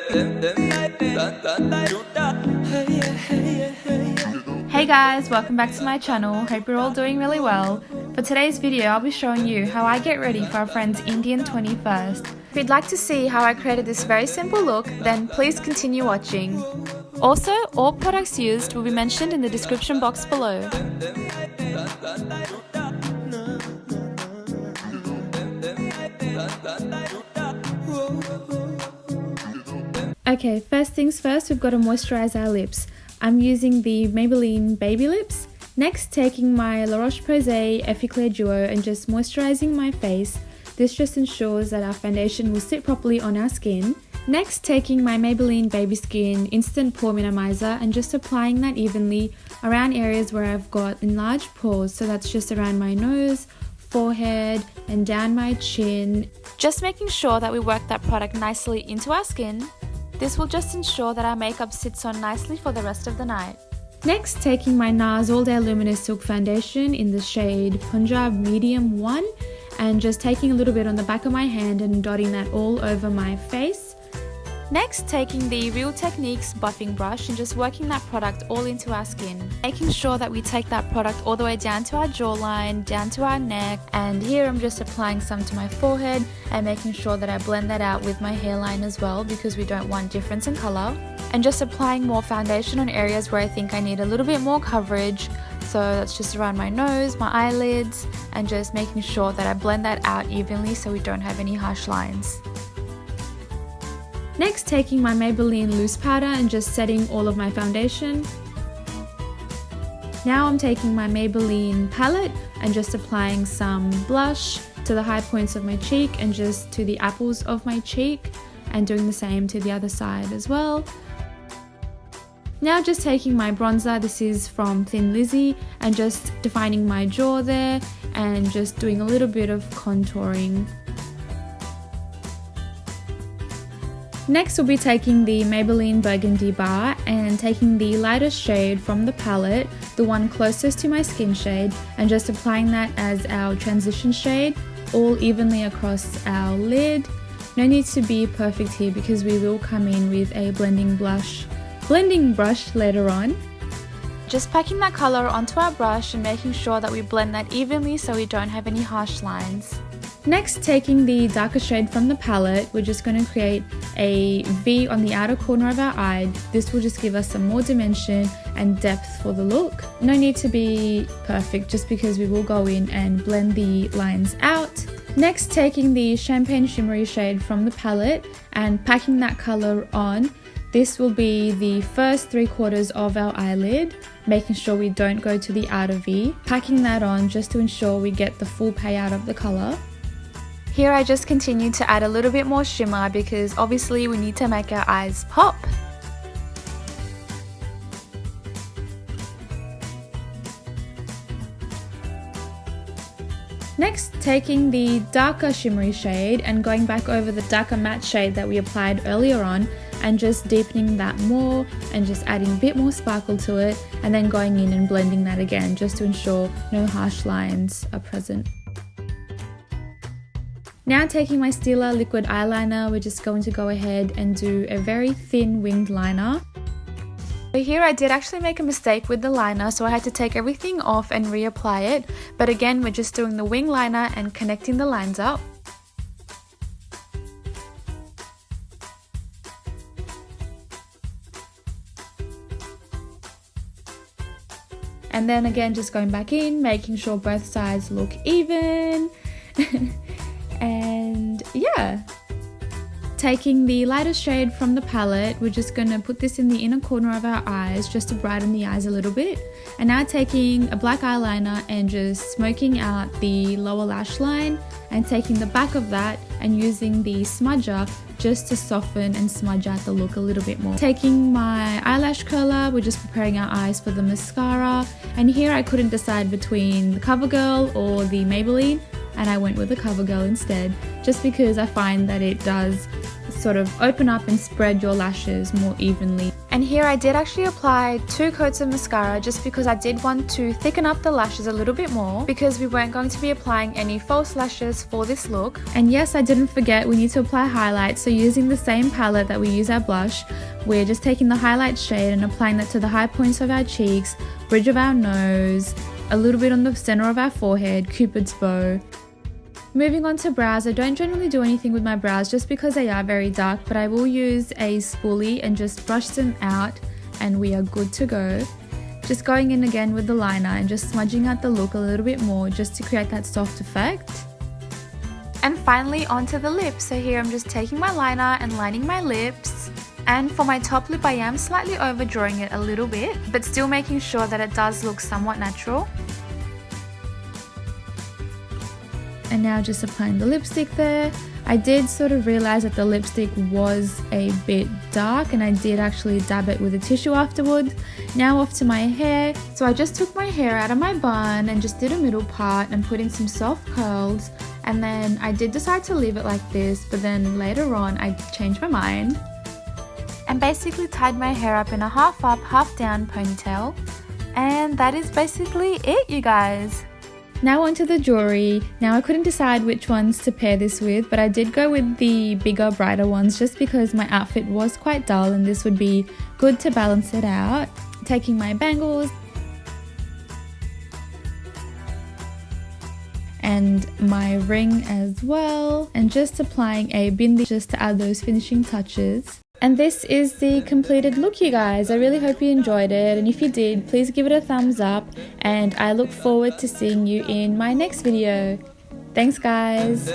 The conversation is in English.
Hey guys, welcome back to my channel. Hope you're all doing really well. For today's video, I'll be showing you how I get ready for a friend's Indian 21st. If you'd like to see how I created this very simple look, then please continue watching. Also, all products used will be mentioned in the description box below. Okay, first things first, we've got to moisturize our lips. I'm using the Maybelline Baby Lips. Next, taking my La Roche-Posay Effaclar Duo and just moisturizing my face. This just ensures that our foundation will sit properly on our skin. Next, taking my Maybelline Baby Skin Instant Pore Minimizer and just applying that evenly around areas where I've got enlarged pores. So that's just around my nose, forehead, and down my chin. Just making sure that we work that product nicely into our skin. This will just ensure that our makeup sits on nicely for the rest of the night. Next, taking my NARS All Day Luminous Silk Foundation in the shade Punjab Medium 1 and just taking a little bit on the back of my hand and dotting that all over my face. Next, taking the Real Techniques buffing brush and just working that product all into our skin. Making sure that we take that product all the way down to our jawline, down to our neck, and here I'm just applying some to my forehead and making sure that I blend that out with my hairline as well because we don't want difference in color. And just applying more foundation on areas where I think I need a little bit more coverage. So that's just around my nose, my eyelids, and just making sure that I blend that out evenly so we don't have any harsh lines. Next, taking my Maybelline loose powder and just setting all of my foundation. Now I'm taking my Maybelline palette and just applying some blush to the high points of my cheek and just to the apples of my cheek, and doing the same to the other side as well. Now just taking my bronzer, this is from Thin Lizzy, and just defining my jaw there and just doing a little bit of contouring. Next, we'll be taking the Maybelline Burgundy Bar and taking the lightest shade from the palette, the one closest to my skin shade, and just applying that as our transition shade all evenly across our lid. No need to be perfect here because we will come in with a blending brush later on. Just packing that color onto our brush and making sure that we blend that evenly so we don't have any harsh lines. Next, taking the darker shade from the palette, we're just going to create a V on the outer corner of our eye. This will just give us some more dimension and depth for the look. No need to be perfect just because we will go in and blend the lines out. Next, taking the Champagne Shimmery shade from the palette and packing that color on. This will be the first 3/4 of our eyelid, making sure we don't go to the outer V. Packing that on just to ensure we get the full payout of the color. Here I just continue to add a little bit more shimmer because obviously we need to make our eyes pop. Next, taking the darker shimmery shade and going back over the darker matte shade that we applied earlier on and just deepening that more and just adding a bit more sparkle to it, and then going in and blending that again just to ensure no harsh lines are present. Now taking my Stila liquid eyeliner, we're just going to go ahead and do a very thin winged liner. So here I did actually make a mistake with the liner, so I had to take everything off and reapply it. But again, we're just doing the wing liner and connecting the lines up. And then again, just going back in, making sure both sides look even. And yeah, taking the lightest shade from the palette, we're just going to put this in the inner corner of our eyes just to brighten the eyes a little bit. And now taking a black eyeliner and just smoking out the lower lash line and taking the back of that and using the smudger just to soften and smudge out the look a little bit more. Taking my eyelash curler, we're just preparing our eyes for the mascara, and here I couldn't decide between the Covergirl or the Maybelline, and I went with the Covergirl instead, just because I find that it does sort of open up and spread your lashes more evenly. And here I did actually apply 2 coats of mascara just because I did want to thicken up the lashes a little bit more, because we weren't going to be applying any false lashes for this look. And yes, I didn't forget, we need to apply highlight, so using the same palette that we use our blush, we're just taking the highlight shade and applying that to the high points of our cheeks, bridge of our nose, a little bit on the center of our forehead, Cupid's bow. Moving on to brows, I don't generally do anything with my brows just because they are very dark, but I will use a spoolie and just brush them out and we are good to go. Just going in again with the liner and just smudging out the look a little bit more just to create that soft effect. And finally onto the lips, so here I'm just taking my liner and lining my lips. And for my top lip I am slightly overdrawing it a little bit, but still making sure that it does look somewhat natural. And now just applying the lipstick there. I did sort of realize that the lipstick was a bit dark and I did actually dab it with a tissue afterwards. Now off to my hair. So I just took my hair out of my bun and just did a middle part and put in some soft curls. And then I did decide to leave it like this, but then later on I changed my mind and basically tied my hair up in a half up, half down ponytail. And that is basically it, you guys. Now onto the jewelry. Now I couldn't decide which ones to pair this with, but I did go with the bigger, brighter ones just because my outfit was quite dull and this would be good to balance it out. Taking my bangles and my ring as well, and just applying a bindi just to add those finishing touches. And this is the completed look, you guys. I really hope you enjoyed it, and if you did, please give it a thumbs up, and I look forward to seeing you in my next video. Thanks, guys.